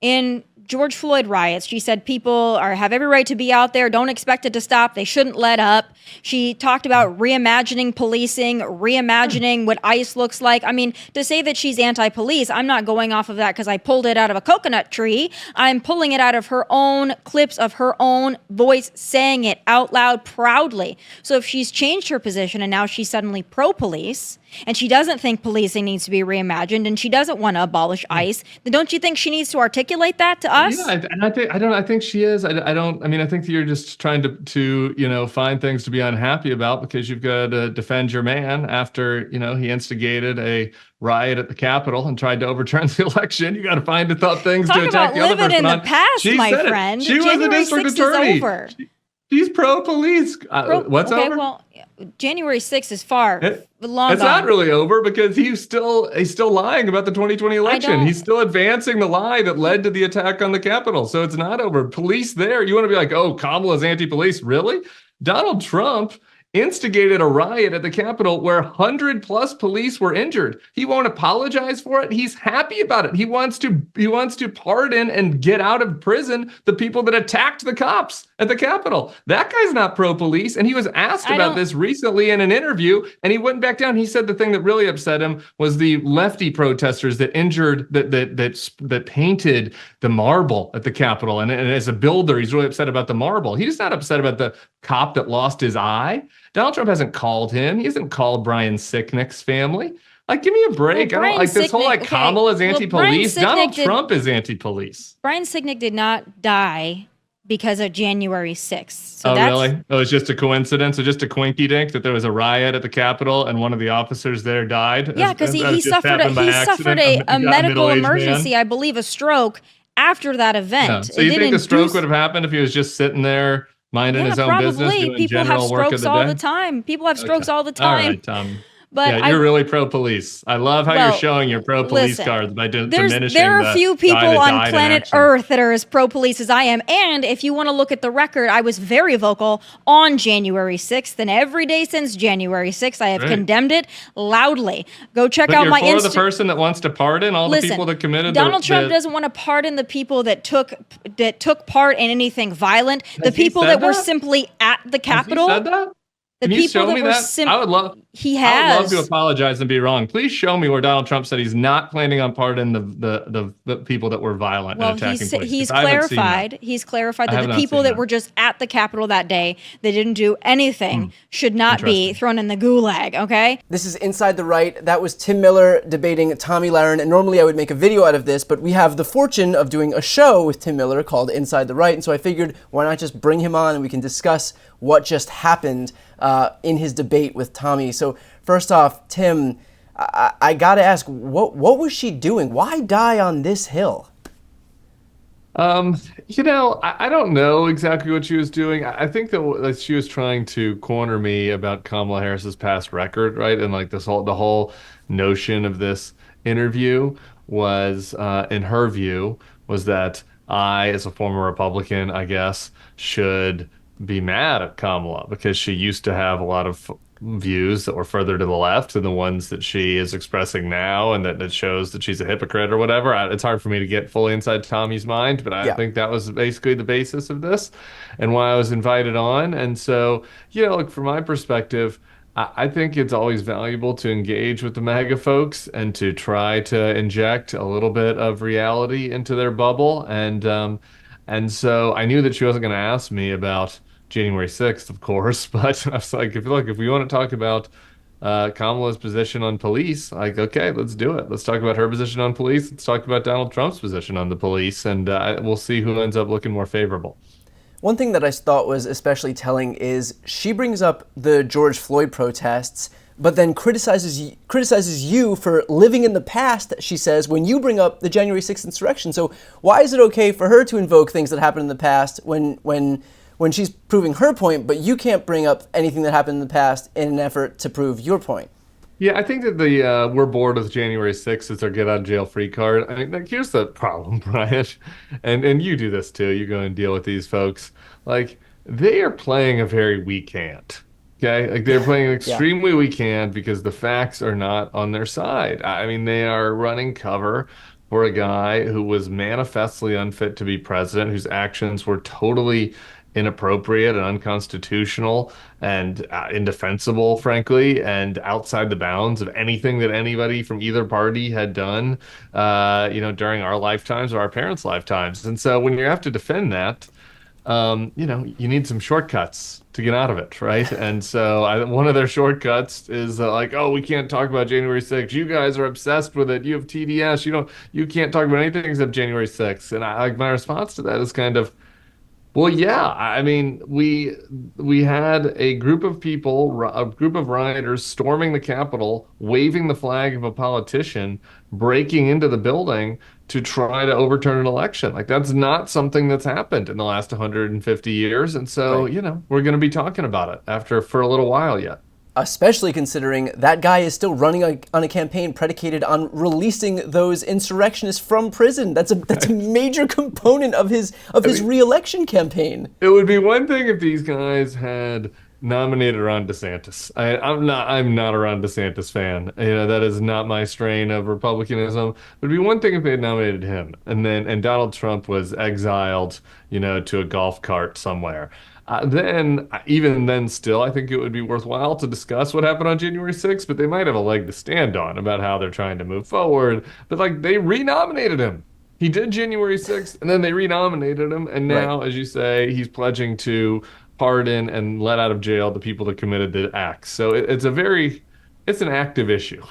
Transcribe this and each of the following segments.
In George Floyd riots, she said people have every right to be out there. Don't expect it to stop. They shouldn't let up. She talked about reimagining policing, reimagining what ICE looks like. I mean, to say that she's anti-police, I'm not going off of that because I pulled it out of a coconut tree. I'm pulling it out of her own clips of her own voice saying it out loud proudly. So if she's changed her position and now she's suddenly pro-police, and she doesn't think policing needs to be reimagined, and she doesn't want to abolish ICE, then don't you think she needs to articulate that to us? Yeah, and I think she is. I don't. I mean, I think that you're just trying to find things to be unhappy about because you've got to defend your man after he instigated a riot at the Capitol and tried to overturn the election. You got to find things Talk to attack about the other living in person the on. past, She my said it. friend. She was the January district 6th attorney. is over. She's pro-police. What's okay, over? well, January 6th is long It's gone. not really over because he's still lying about the 2020 election. He's still advancing the lie that led to the attack on the Capitol. So it's not over. Police there. You want to be like, oh, Kamala's anti-police. Really? Donald Trump instigated a riot at the Capitol where 100+ police were injured. He won't apologize for it. He's happy about it. He wants to pardon and get out of prison the people that attacked the cops at the Capitol. That guy's not pro-police. And he was asked about this recently in an interview, and he went back down. He said the thing that really upset him was the lefty protesters that painted the marble at the Capitol. And as a builder, he's really upset about the marble. He's not upset about the cop that lost his eye. Donald Trump hasn't called him. He hasn't called Brian Sicknick's family. Like, give me a break. Well, I don't like this whole Kamala's anti-police. Donald Trump is anti-police. Brian Sicknick did not die because of January 6th. So really? Oh, it's just a coincidence? Or just a quinky dink that there was a riot at the Capitol and one of the officers there died? Yeah, because he suffered a medical emergency, I believe a stroke, after that event. Yeah. So you think the stroke would have happened if he was just sitting there minding his own business, doing people have strokes all the time. People have strokes all the time. All right, Tom. But you're really pro-police. I love how you're showing your pro-police cards by diminishing there are a few people on planet Earth that are as pro-police as I am. And if you want to look at the record, I was very vocal on January 6th. And every day since January 6th, I have condemned it loudly. Go check out my Instagram. You're the person that wants to pardon all the people that committed Donald Trump doesn't want to pardon the people that took part in anything violent. The people that were simply at the Capitol. Has he said that? Can you show me that? I would love. He has. I would love to apologize and be wrong. Please show me where Donald Trump said he's not planning on pardoning the people that were violent and attacking police. He's clarified. He's clarified that the people that were just at the Capitol that day, they didn't do anything, should not be thrown in the gulag. Okay. This is Inside the Right. That was Tim Miller debating Tomi Lahren. And normally I would make a video out of this, but we have the fortune of doing a show with Tim Miller called Inside the Right. And so I figured, why not just bring him on and we can discuss what just happened in his debate with Tomi. So first off, Tim, I got to ask, what was she doing? Why die on this hill? I don't know exactly what she was doing. I think that she was trying to corner me about Kamala Harris's past record, right? And like the whole notion of this interview was, in her view, was that I, as a former Republican, I guess, should be mad at Kamala because she used to have a lot of views that were further to the left than the ones that she is expressing now, and that shows that she's a hypocrite or whatever. It's hard for me to get fully inside Tommy's mind, but I think that was basically the basis of this and why I was invited on. And so, look, from my perspective, I think it's always valuable to engage with the MAGA folks and to try to inject a little bit of reality into their bubble. And so I knew that she wasn't going to ask me about January 6th, of course, but I was like, if we want to talk about Kamala's position on police, like, okay, let's do it. Let's talk about her position on police. Let's talk about Donald Trump's position on the police, and we'll see who ends up looking more favorable. One thing that I thought was especially telling is she brings up the George Floyd protests, but then criticizes you for living in the past, she says, when you bring up the January 6th insurrection. So why is it okay for her to invoke things that happened in the past when she's proving her point, but you can't bring up anything that happened in the past in an effort to prove your point? Yeah, I think that we're bored with January 6th as our get out of jail free card. I mean, here's the problem, Brian, and you do this too. You go and deal with these folks. Like, they are playing a very weak hand. Okay, like they're playing an extremely weak hand because the facts are not on their side. I mean, they are running cover for a guy who was manifestly unfit to be president, whose actions were totally inappropriate and unconstitutional and indefensible, frankly, and outside the bounds of anything that anybody from either party had done, during our lifetimes or our parents' lifetimes. And so when you have to defend that, you need some shortcuts to get out of it, right? And so one of their shortcuts is like, oh, we can't talk about January 6th. You guys are obsessed with it. You have TDS. You can't talk about anything except January 6th. And like my response to that is kind of, well, yeah. I mean, we had a group of people, a group of rioters storming the Capitol, waving the flag of a politician, breaking into the building to try to overturn an election. Like that's not something that's happened in the last 150 years. And so, Right. we're going to be talking about it for a little while yet. Especially considering that guy is still running on a campaign predicated on releasing those insurrectionists from prison. That's a major component of his re-election campaign. It would be one thing if these guys had nominated Ron DeSantis. I'm not a Ron DeSantis fan. That is not my strain of republicanism. It would be one thing if they had nominated him and Donald Trump was exiled, to a golf cart somewhere. Even then, still, I think it would be worthwhile to discuss what happened on January 6th, but they might have a leg to stand on about how they're trying to move forward. But like they renominated him. He did January 6th, and then they renominated him, and now, as you say, he's pledging to pardon and let out of jail the people that committed the acts. So it's an active issue.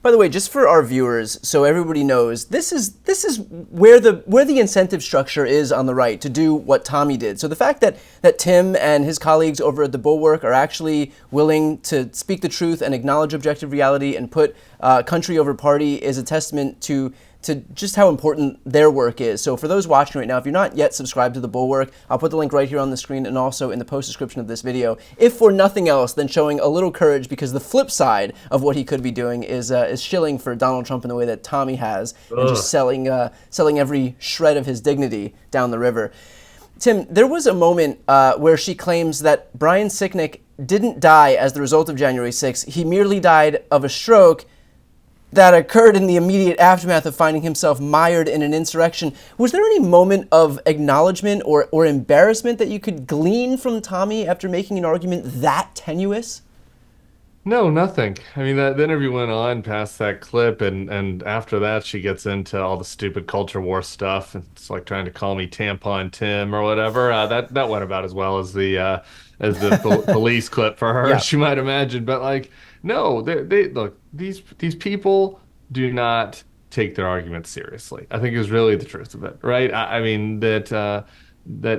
By the way, just for our viewers, so everybody knows, this is where the incentive structure is on the right to do what Tomi did. So the fact that Tim and his colleagues over at the Bulwark are actually willing to speak the truth and acknowledge objective reality and put country over party is a testament to just how important their work is. So for those watching right now, if you're not yet subscribed to the Bulwark, I'll put the link right here on the screen and also in the post description of this video, if for nothing else than showing a little courage, because the flip side of what he could be doing is shilling for Donald Trump in the way that Tomi has, and just selling every shred of his dignity down the river. Tim, there was a moment where she claims that Brian Sicknick didn't die as the result of January 6th. He merely died of a stroke that occurred in the immediate aftermath of finding himself mired in an insurrection. Was there any moment of acknowledgement or embarrassment that you could glean from Tomi after making an argument that tenuous? No, nothing. I mean, the interview went on past that clip, and after that, she gets into all the stupid culture war stuff. It's like trying to call me Tampon Tim or whatever. That went about as well as the police clip for her, Yeah. as you might imagine. But like, no, they look, these people do not take their arguments seriously. I think is really the truth of it, right? I mean that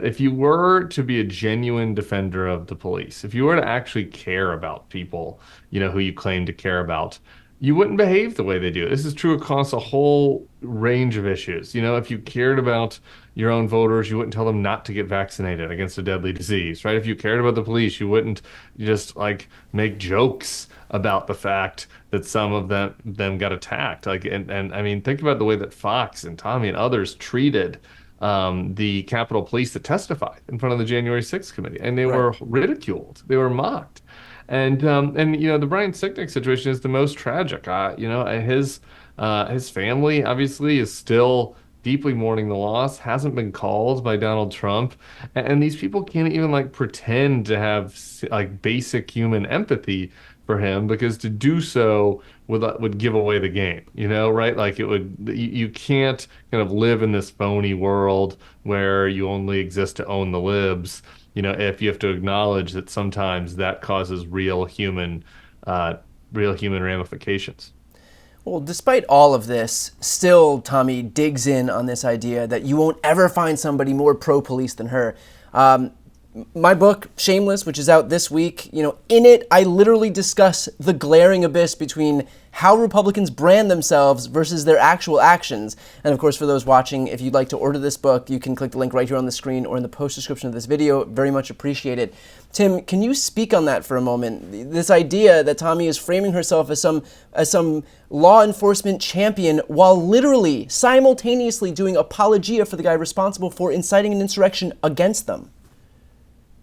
if you were to be a genuine defender of the police, if you were to actually care about people, who you claim to care about, you wouldn't behave the way they do. This is true across a whole range of issues. If you cared about your own voters, you wouldn't tell them not to get vaccinated against a deadly disease, right? If you cared about the police, you wouldn't just like make jokes about the fact that some of them got attacked. Like, and I mean, think about the way that Fox and Tomi and others treated the Capitol Police that testified in front of the January 6th committee, and they were ridiculed, they were mocked, and the Brian Sicknick situation is the most tragic. His family obviously is still deeply mourning the loss, hasn't been called by Donald Trump, and these people can't even like pretend to have like basic human empathy for him, because to do so would give away the game, right? Like you can't kind of live in this phony world where you only exist to own the libs, if you have to acknowledge that sometimes that causes real human ramifications. Well, despite all of this, still Tomi digs in on this idea that you won't ever find somebody more pro-police than her. My book, Shameless, which is out this week, in it, I literally discuss the glaring abyss between how Republicans brand themselves versus their actual actions. And of course, for those watching, if you'd like to order this book, you can click the link right here on the screen or in the post description of this video. Very much appreciated. Tim, can you speak on that for a moment? This idea that Tomi is framing herself as some law enforcement champion while literally simultaneously doing apologia for the guy responsible for inciting an insurrection against them.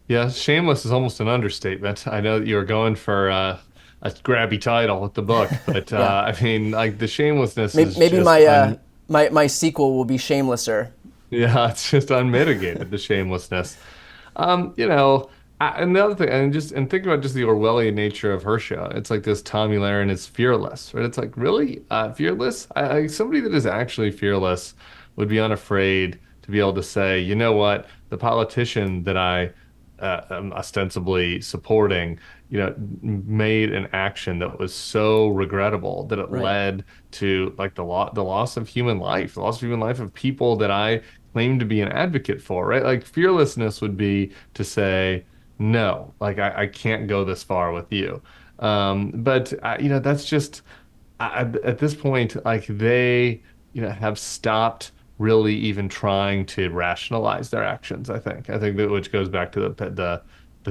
Yeah, shameless is almost an understatement. I know that you were going for a grabby title with the book, but Yeah. I mean, like the shamelessness Maybe, is maybe just my my sequel will be shamelesser. Yeah, it's just unmitigated, the shamelessness. You know, and the other thing, and think about just the Orwellian nature of her show. It's like this Tomi Lahren is fearless, right? It's like, really? Fearless? Somebody that is actually fearless would be unafraid to be able to say, you know what, the politician that I am ostensibly supporting, made an action that was so regrettable that it Right. led to like the loss of human life, the loss of human life of people that I claim to be an advocate for, right? Like fearlessness would be to say, no, like I can't go this far with you. But that's just at this point, like they, have stopped really even trying to rationalize their actions. I think that which goes back to the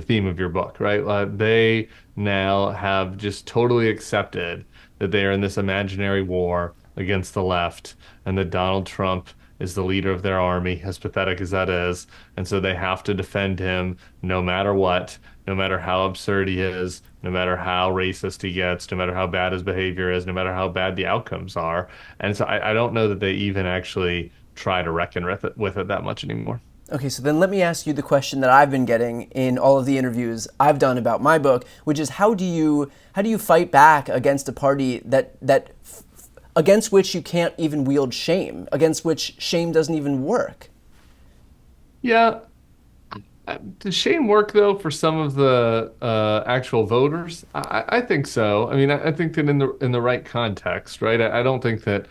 theme of your book, right? They now have just totally accepted that they are in this imaginary war against the left, and that Donald Trump is the leader of their army, as pathetic as that is. And so they have to defend him no matter what, no matter how absurd he is, no matter how racist he gets, no matter how bad his behavior is, no matter how bad the outcomes are. And so I don't know that they even actually try to reckon with it that much anymore. Okay, so then let me ask you the question that I've been getting in all of the interviews I've done about my book, which is how do you fight back against a party that against which you can't even wield shame, against which shame doesn't even work? Yeah. Does shame work though for some of the actual voters? I think so. I mean, I think that in the right context, right? I don't think that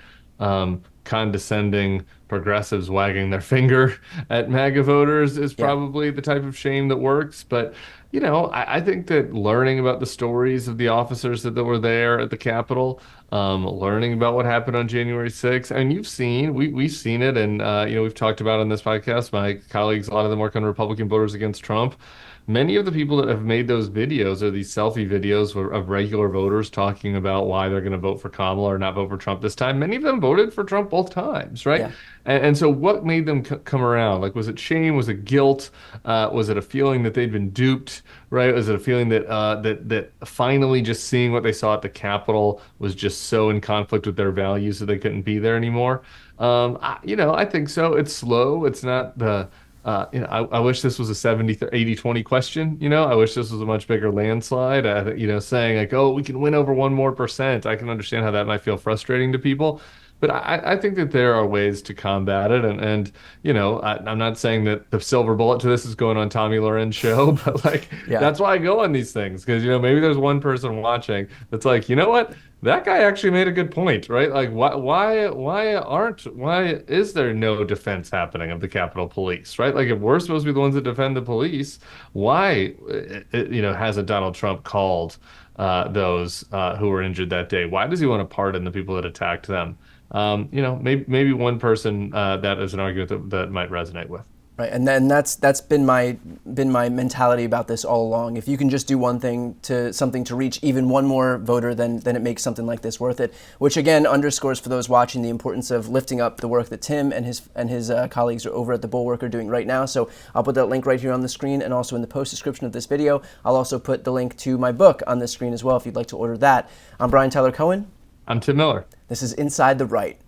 condescending progressives wagging their finger at MAGA voters is Yeah. probably the type of shame that works. But I think that learning about the stories of the officers that were there at the Capitol, learning about what happened on January 6th, and we've seen it, and we've talked about on this podcast. My colleagues, a lot of them work on Republican voters against Trump. Many of the people that have made those videos are these selfie videos of regular voters talking about why they're going to vote for Kamala or not vote for Trump this time. Many of them voted for Trump both times, right? Yeah. And so what made them come around? Like, was it shame? Was it guilt? Was it a feeling that they'd been duped, right? Was it a feeling that finally just seeing what they saw at the Capitol was just so in conflict with their values that they couldn't be there anymore? I think so. It's slow. It's not the I wish this was a 80-20 question. I wish this was a much bigger landslide. Saying like, oh, we can win over 1% more. I can understand how that might feel frustrating to people. But I think that there are ways to combat it. I'm not saying that the silver bullet to this is going on Tomi Lahren's show, but like, Yeah. that's why I go on these things. Because, maybe there's one person watching that's like, you know what? That guy actually made a good point, right? Like, why is there no defense happening of the Capitol Police, right? Like, if we're supposed to be the ones that defend the police, why, hasn't Donald Trump called those who were injured that day? Why does he want to pardon the people that attacked them? Maybe one person that is an argument that might resonate with. Right, and then that's been my mentality about this all along. If you can just do one thing to something to reach even one more voter, then it makes something like this worth it. Which again underscores for those watching the importance of lifting up the work that Tim and his colleagues are over at the Bulwark are doing right now. So I'll put that link right here on the screen, and also in the post description of this video. I'll also put the link to my book on this screen as well if you'd like to order that. I'm Brian Tyler Cohen. I'm Tim Miller. This is Inside the Right.